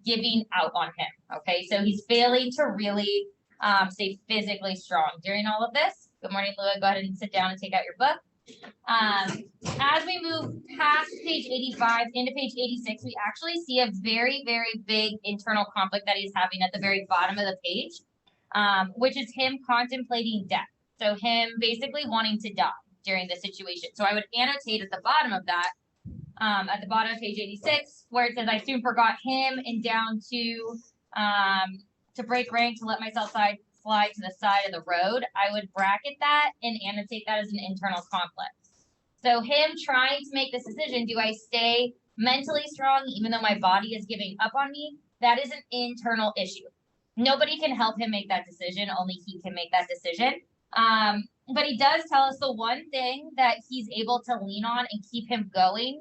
giving out on him. Okay, so he's failing to really stay physically strong during all of this. Good morning, Lua. Go ahead and sit down and take out your book. As we move past page 85 into page 86, we actually see a very, very big internal conflict that he's having at the very bottom of the page, which is him contemplating death. So him basically wanting to die during this situation. So I would annotate at the bottom of that, at the bottom of page 86, where it says, I soon forgot him, and down to break rank, to let myself slide to the side of the road. I would bracket that and annotate that as an internal conflict. So him trying to make this decision, do I stay mentally strong even though my body is giving up on me? That is an internal issue. Nobody can help him make that decision. Only he can make that decision. But he does tell us the one thing that he's able to lean on and keep him going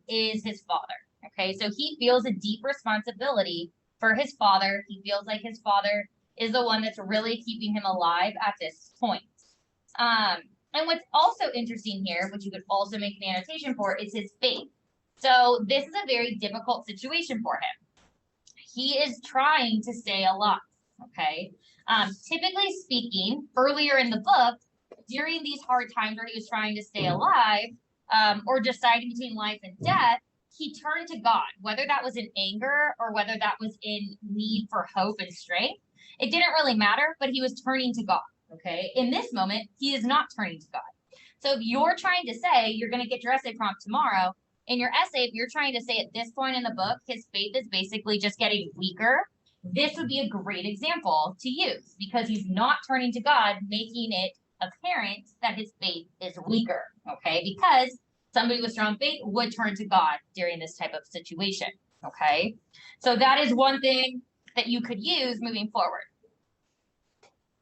is his father. Okay, so he feels a deep responsibility for his father. He feels like his father is the one that's really keeping him alive at this point. And what's also interesting here, which you could also make an annotation for, is his faith. So this is a very difficult situation for him. He is trying to stay alive, okay? Typically speaking, earlier in the book, during these hard times where he was trying to stay alive, or deciding between life and death, he turned to God, whether that was in anger or whether that was in need for hope and strength. It didn't really matter, but he was turning to God. Okay, in this moment, he is not turning to God. So if you're trying to say you're going to get your essay prompt tomorrow, in your essay, if you're trying to say at this point in the book, his faith is basically just getting weaker, this would be a great example to use because he's not turning to God, making it apparent that his faith is weaker. Okay, because somebody with strong faith would turn to God during this type of situation. Okay, so that is one thing that you could use moving forward.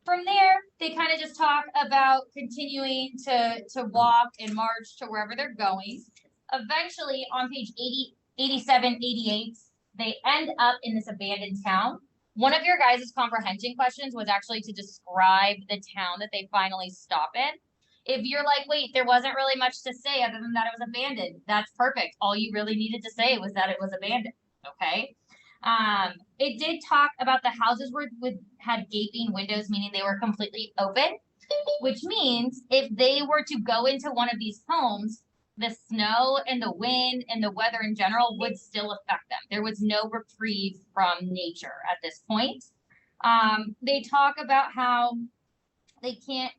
From there, they kind of just talk about continuing to walk and march to wherever they're going. Eventually, on page 80, 87, 88, they end up in this abandoned town. One of your guys' comprehension questions was actually to describe the town that they finally stop in. If you're like, wait, there wasn't really much to say other than that it was abandoned, that's perfect. All you really needed to say was that it was abandoned, okay? It did talk about the houses had gaping windows, meaning they were completely open, which means if they were to go into one of these homes, the snow and the wind and the weather in general would still affect them. There was no reprieve from nature at this point. They talk about how they can't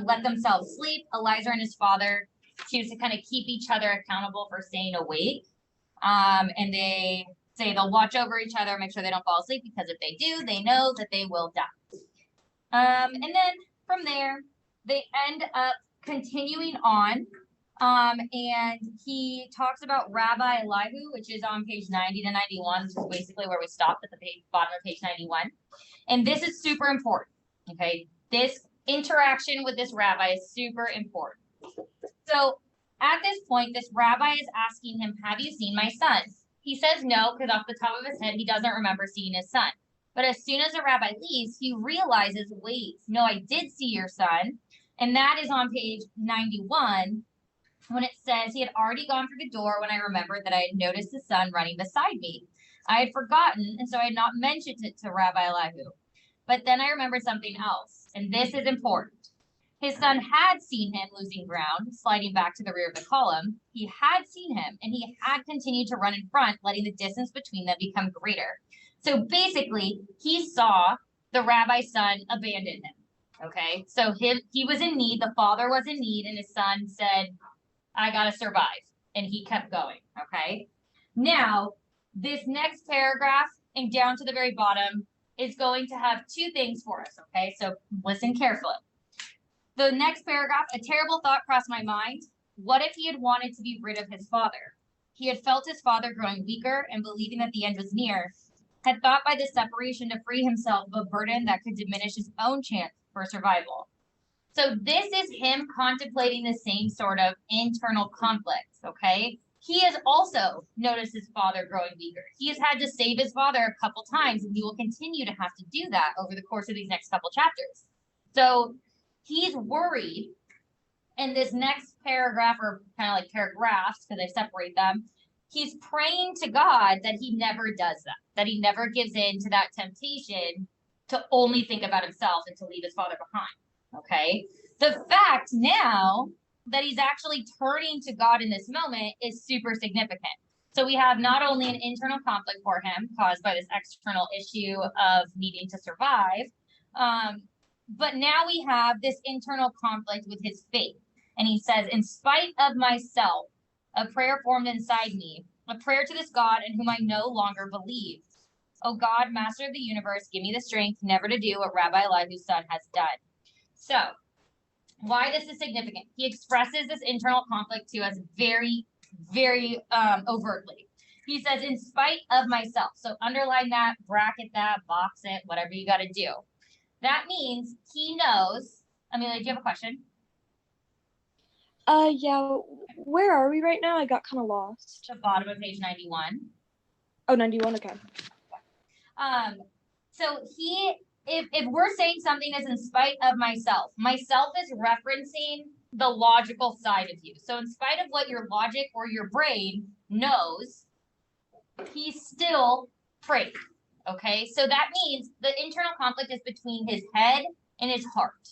let themselves sleep. Eliezer and his father choose to kind of keep each other accountable for staying awake. And they say they'll watch over each other, make sure they don't fall asleep, because if they do, they know that they will die. And then from there, they end up continuing on. And he talks about Rabbi Elihu, which is on page 90 to 91, which is basically where we stopped at the bottom of page 91. And this is super important, okay? This interaction with this rabbi is super important. So at this point, this rabbi is asking him, have you seen my son? He says no, because off the top of his head, he doesn't remember seeing his son. But as soon as the rabbi leaves, he realizes, wait, no, I did see your son. And that is on page 91, when it says he had already gone through the door when I remembered that I had noticed the son running beside me. I had forgotten, and so I had not mentioned it to Rabbi Elihu. But then I remembered something else, and this is important. His son had seen him losing ground, sliding back to the rear of the column. He had seen him, and he had continued to run in front, letting the distance between them become greater. So basically, he saw the rabbi's son abandon him, okay? So he was in need, the father was in need, and his son said, I gotta survive, and he kept going, okay? Now, this next paragraph, and down to the very bottom, is going to have two things for us, okay? So listen carefully. The next paragraph, a terrible thought crossed my mind. What if he had wanted to be rid of his father? He had felt his father growing weaker and believing that the end was near, had thought by this separation to free himself of a burden that could diminish his own chance for survival. So this is him contemplating the same sort of internal conflicts, okay? He has also noticed his father growing weaker. He has had to save his father a couple times, and he will continue to have to do that over the course of these next couple chapters. So he's worried, and this next paragraph, or kind of like paragraphs, because I separate them, he's praying to God that he never does that he never gives in to that temptation to only think about himself and to leave his father behind. Okay. The fact now that he's actually turning to God in this moment is super significant. So we have not only an internal conflict for him caused by this external issue of needing to survive, but now we have this internal conflict with his faith. And he says, in spite of myself, a prayer formed inside me, a prayer to this God in whom I no longer believe. Oh God, master of the universe, give me the strength never to do what Rabbi Elihu's son has done. So why this is significant. He expresses this internal conflict to us very, very overtly. He says, in spite of myself. So underline that, bracket that, box it, whatever you got to do. That means he knows. Amelia, do you have a question? Yeah. Where are we right now? I got kind of lost. The bottom of page 91. Oh, 91, okay. So if we're saying something is in spite of myself is referencing the logical side of you. So in spite of what your logic or your brain knows, he still prayed. Okay, so that means the internal conflict is between his head and his heart.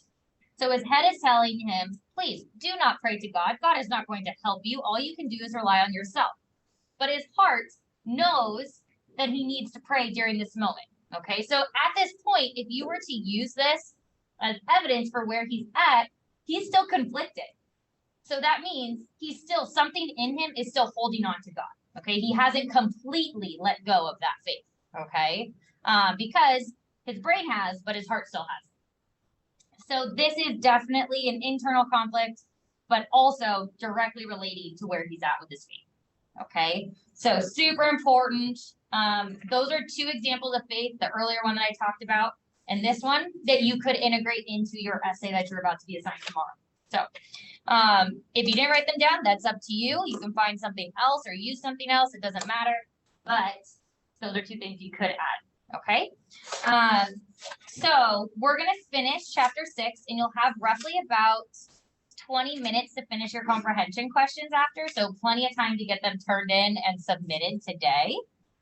So his head is telling him, please do not pray to God. God is not going to help you. All you can do is rely on yourself. But his heart knows that he needs to pray during this moment. Okay, so at this point, if you were to use this as evidence for where he's at, he's still conflicted. So that means he's still, something in him is still holding on to God. Okay, he hasn't completely let go of that faith. Okay, because his brain has, but his heart still has. So this is definitely an internal conflict, but also directly relating to where he's at with his faith. Okay, so super important. Those are two examples of faith, the earlier one that I talked about, and this one that you could integrate into your essay that you're about to be assigned tomorrow. So if you didn't write them down, that's up to you. You can find something else or use something else. It doesn't matter. But those are two things you could add. Okay. So we're going to finish chapter 6, and you'll have roughly about 20 minutes to finish your comprehension questions after. So plenty of time to get them turned in and submitted today.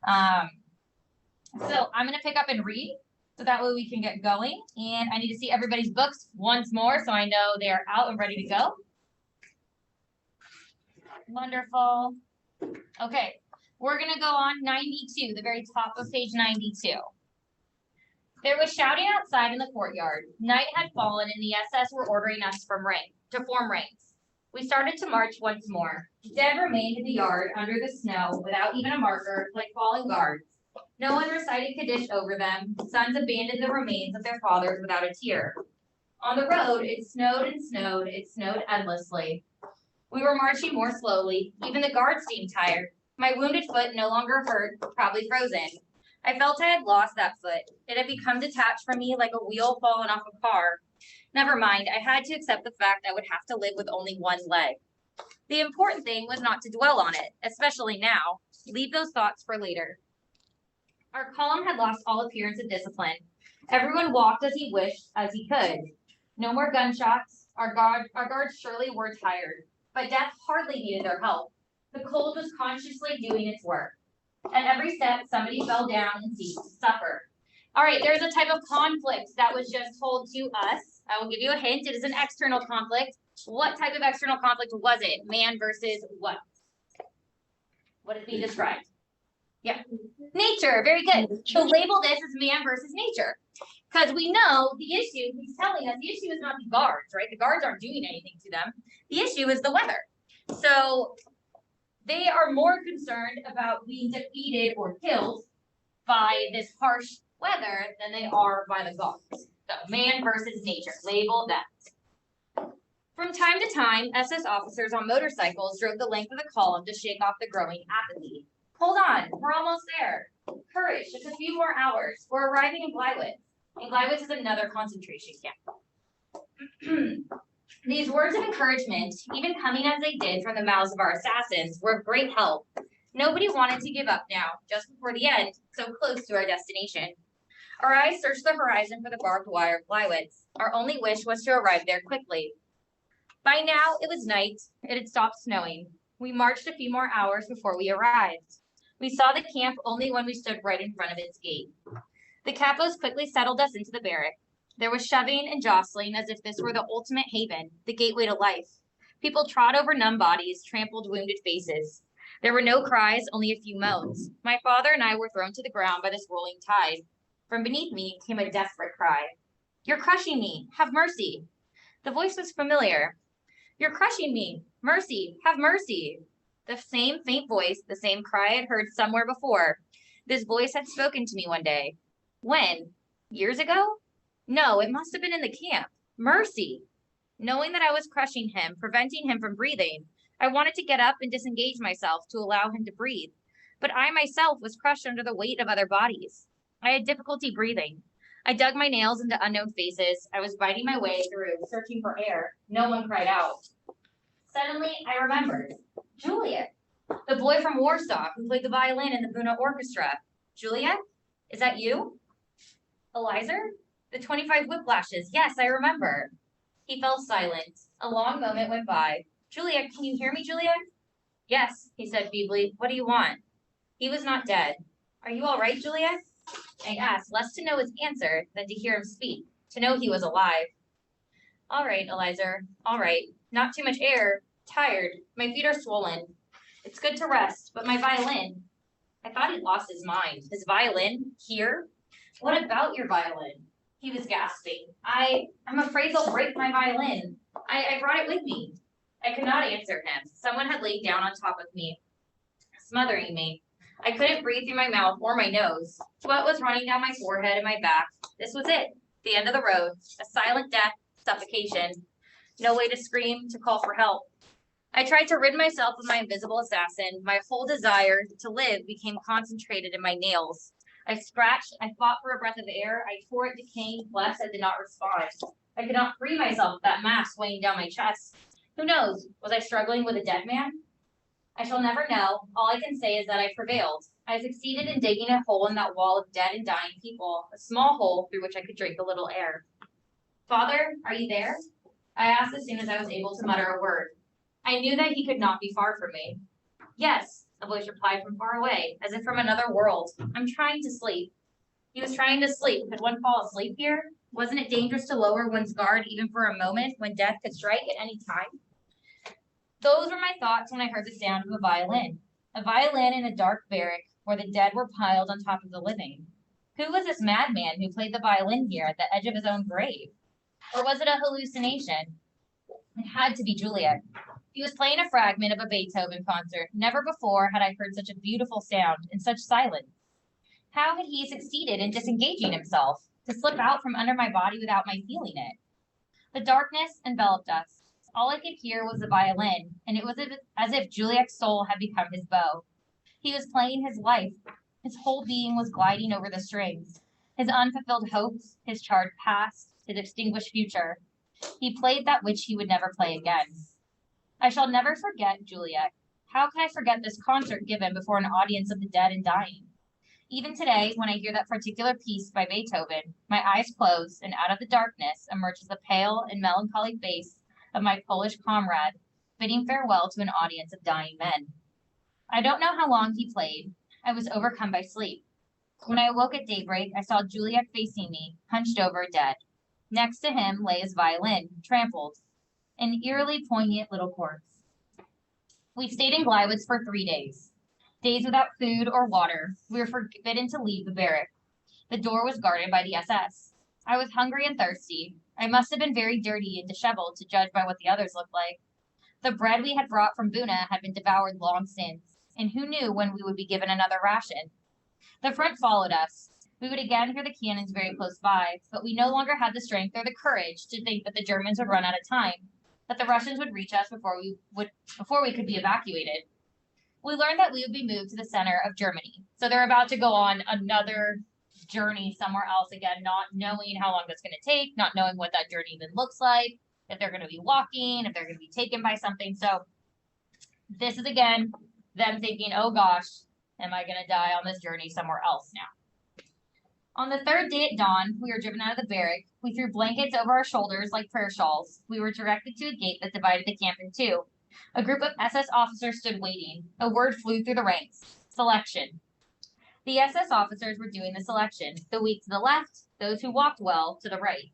So I'm going to pick up and read so that way we can get going. And I need to see everybody's books once more so I know they are out and ready to go. Wonderful. Okay, we're going to go on 92, the very top of page 92. There was shouting outside in the courtyard. Night had fallen and the SS were ordering us to form ranks. We started to march once more. Dead remained in the yard under the snow without even a marker, like fallen guards. No one recited Kaddish over them. Sons abandoned the remains of their fathers without a tear. On the road, it snowed and snowed. It snowed endlessly. We were marching more slowly. Even the guards seemed tired. My wounded foot no longer hurt, probably frozen. I felt I had lost that foot. It had become detached from me like a wheel fallen off a car. Never mind, I had to accept the fact I would have to live with only one leg. The important thing was not to dwell on it, especially now. Leave those thoughts for later. Our column had lost all appearance of discipline. Everyone walked as he wished, as he could. No more gunshots. Our guards surely were tired, but death hardly needed their help. The cold was consciously doing its work. At every step, somebody fell down and ceased to suffer. All right, there's a type of conflict that was just told to us. I will give you a hint. It is an external conflict. What type of external conflict was it? Man versus what? What is being described? Yeah, nature. Very good. So label this as man versus nature. Because we know the issue, he's telling us the issue is not the guards, right? The guards aren't doing anything to them. The issue is the weather. So they are more concerned about being defeated or killed by this harsh weather than they are by the guards. So man versus nature, label that. From time to time, SS officers on motorcycles drove the length of the column to shake off the growing apathy. Hold on, we're almost there. Courage, just a few more hours. We're arriving in Gleiwitz. And Gleiwitz is another concentration camp. These words of encouragement, even coming as they did from the mouths of our assassins, were of great help. Nobody wanted to give up now, just before the end, so close to our destination. Our eyes searched the horizon for the barbed wire of Gleiwitz. Our only wish was to arrive there quickly. By now, it was night. It had stopped snowing. We marched a few more hours before we arrived. We saw the camp only when we stood right in front of its gate. The capos quickly settled us into the barrack. There was shoving and jostling as if this were the ultimate haven, the gateway to life. People trod over numb bodies, trampled wounded faces. There were no cries, only a few moans. My father and I were thrown to the ground by this rolling tide. From beneath me came a desperate cry. You're crushing me. Have mercy. The voice was familiar. You're crushing me. Mercy. Have mercy. The same faint voice, the same cry I'd heard somewhere before. This voice had spoken to me one day. When? Years ago? No, it must have been in the camp. Mercy. Knowing that I was crushing him, preventing him from breathing, I wanted to get up and disengage myself to allow him to breathe. But I myself was crushed under the weight of other bodies. I had difficulty breathing. I dug my nails into unknown faces. I was biting my way through, searching for air. No one cried out. Suddenly, I remembered. Juliet, the boy from Warsaw who played the violin in the Buna Orchestra. Juliet, is that you? Eliza? The 25 whiplashes. Yes, I remember. He fell silent. A long moment went by. Juliet, can you hear me, Juliet? Yes, he said feebly. What do you want? He was not dead. Are you all right, Juliet? I asked, less to know his answer than to hear him speak, to know he was alive. All right, Eliza. All right. Not too much air. Tired. My feet are swollen. It's good to rest, but my violin. I thought he'd lost his mind. His violin? Here? What about your violin? He was gasping. I'm afraid they'll break my violin. I brought it with me. I could not answer him. Someone had laid down on top of me, smothering me. I couldn't breathe through my mouth or my nose. Sweat was running down my forehead and my back. This was it. The end of the road. A silent death, suffocation. No way to scream, to call for help. I tried to rid myself of my invisible assassin. My whole desire to live became concentrated in my nails. I scratched, I fought for a breath of air, I tore at decaying flesh that did not respond. I could not free myself of that mass weighing down my chest. Who knows? Was I struggling with a dead man? I shall never know. All I can say is that I prevailed. I succeeded in digging a hole in that wall of dead and dying people, a small hole through which I could drink a little air. Father, are you there? I asked as soon as I was able to mutter a word. I knew that he could not be far from me. Yes, a voice replied from far away, as if from another world. I'm trying to sleep. He was trying to sleep. Could one fall asleep here? Wasn't it dangerous to lower one's guard even for a moment when death could strike at any time? Those were my thoughts when I heard the sound of a violin. A violin in a dark barrack where the dead were piled on top of the living. Who was this madman who played the violin here at the edge of his own grave? Or was it a hallucination? It had to be Juliet. He was playing a fragment of a Beethoven concert. Never before had I heard such a beautiful sound in such silence. How had he succeeded in disengaging himself, to slip out from under my body without my feeling it? The darkness enveloped us. All I could hear was the violin, and it was as if Juliet's soul had become his bow. He was playing his life. His whole being was gliding over the strings. His unfulfilled hopes, his charred past, his extinguished future. He played that which he would never play again. I shall never forget Juliet. How can I forget this concert given before an audience of the dead and dying? Even today, when I hear that particular piece by Beethoven, my eyes close, and out of the darkness emerges the pale and melancholy face of my Polish comrade, bidding farewell to an audience of dying men. I don't know how long he played. I was overcome by sleep. When I awoke at daybreak, I saw Juliet facing me, hunched over, dead. Next to him lay his violin, trampled, an eerily poignant little corpse. We stayed in Gleiwitz for 3 days. Days without food or water. We were forbidden to leave the barrack. The door was guarded by the SS. I was hungry and thirsty. I must have been very dirty and disheveled to judge by what the others looked like. The bread we had brought from Buna had been devoured long since, and who knew when we would be given another ration? The front followed us. We would again hear the cannons very close by, but we no longer had the strength or the courage to think that the Germans would run out of time, that the Russians would reach us before we could be evacuated. We learned that we would be moved to the center of Germany. So they're about to go on another journey somewhere else again, not knowing how long that's going to take, not knowing what that journey even looks like, if they're going to be walking, if they're going to be taken by something. So this is again them thinking, oh gosh, am I going to die on this journey somewhere else now? On the third day at dawn, we were driven out of the barrack. We threw blankets over our shoulders like prayer shawls. We were directed to a gate that divided the camp in two. A group of SS officers stood waiting. A word flew through the ranks. Selection. The SS officers were doing the selection. The weak to the left, those who walked well to the right.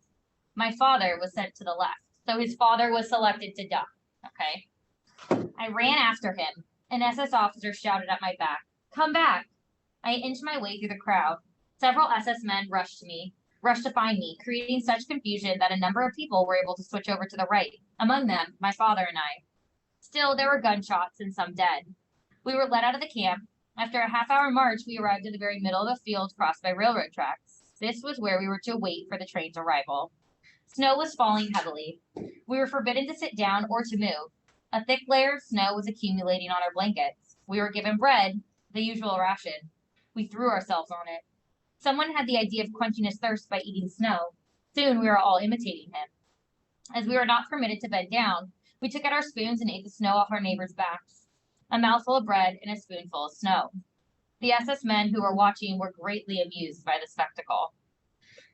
My father was sent to the left, so his father was selected to die. Okay. I ran after him. An SS officer shouted at my back, "Come back!" I inched my way through the crowd. Several SS men rushed to find me, creating such confusion that a number of people were able to switch over to the right, among them my father and I. Still, there were gunshots and some dead. We were led out of the camp. After a half-hour march, we arrived at the very middle of a field crossed by railroad tracks. This was where we were to wait for the train's arrival. Snow was falling heavily. We were forbidden to sit down or to move. A thick layer of snow was accumulating on our blankets. We were given bread, the usual ration. We threw ourselves on it. Someone had the idea of quenching his thirst by eating snow. Soon we were all imitating him. As we were not permitted to bend down, we took out our spoons and ate the snow off our neighbors' backs. A mouthful of bread and a spoonful of snow. The SS men who were watching were greatly amused by the spectacle.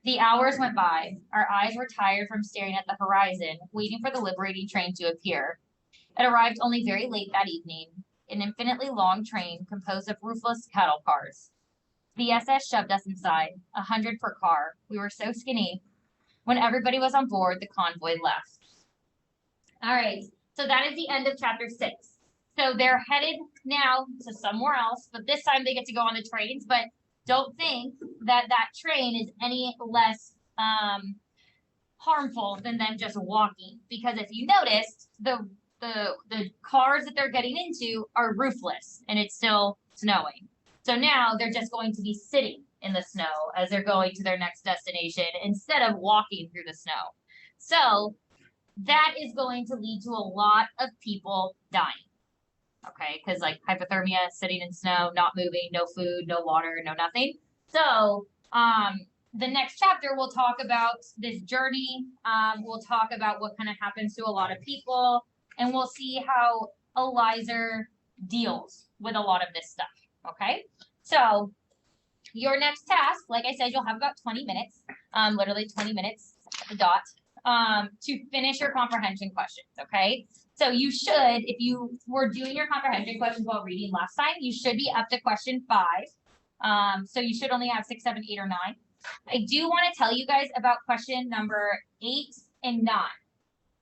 The hours went by. Our eyes were tired from staring at the horizon, waiting for the liberating train to appear. It arrived only very late that evening, an infinitely long train composed of roofless cattle cars. The SS shoved us inside, 100 per car. We were so skinny. When everybody was on board, the convoy left. All right, so that is the end of chapter 6. So they're headed now to somewhere else, but this time they get to go on the trains, but don't think that that train is any less harmful than them just walking. Because if you noticed, the cars that they're getting into are roofless and it's still snowing. So now they're just going to be sitting in the snow as they're going to their next destination instead of walking through the snow. So that is going to lead to a lot of people dying. Okay, because like hypothermia, sitting in snow, not moving, no food, no water, no nothing. So the next chapter we'll talk about this journey. We'll talk about what kind of happens to a lot of people, and we'll see how Eliezer deals with a lot of this stuff. Okay, so your next task, like I said, you'll have about 20 minutes, literally 20 minutes at the dot, to finish your comprehension questions. Okay. So you should, if you were doing your comprehension questions while reading last time, you should be up to question 5. So you should only have 6, 7, 8, or 9. I do want to tell you guys about question number 8 and 9.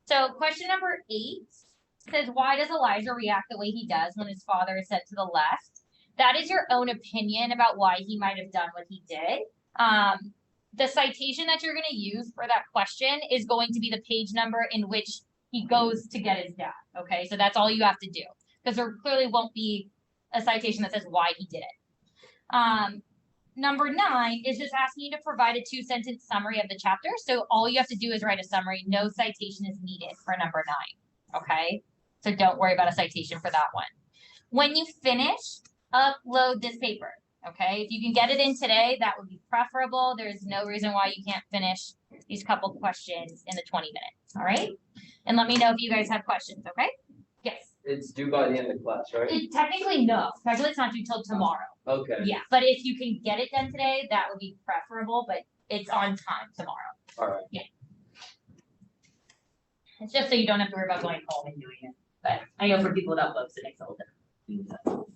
So question number 8 says, why does Eliezer react the way he does when his father is sent to the left? That is your own opinion about why he might have done what he did. The citation that you're going to use for that question is going to be the page number in which he goes to get his dad. Okay, so that's all you have to do, because there clearly won't be a citation that says why he did it. Number 9 is just asking you to provide a 2-sentence summary of the chapter. So all you have to do is write a summary. No citation is needed for number 9. Okay, so don't worry about a citation for that one. When you finish, upload this paper. Okay, if you can get it in today, that would be preferable. There's no reason why you can't finish these couple questions in the 20 minutes. All right. And let me know if you guys have questions, okay? Yes. It's due by the end of class, right? Technically, no. Technically, it's not due till tomorrow. Okay. Yeah, but if you can get it done today, that would be preferable, but it's on time tomorrow. All right. Yeah. It's just so you don't have to worry about going home and doing it. But I know for people without books, it makes it a little different.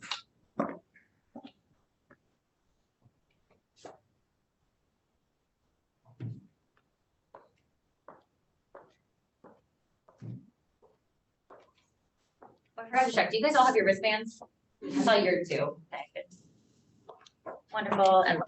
I forgot to check. Do you guys all have your wristbands? I saw yours too. Okay, good. Wonderful. And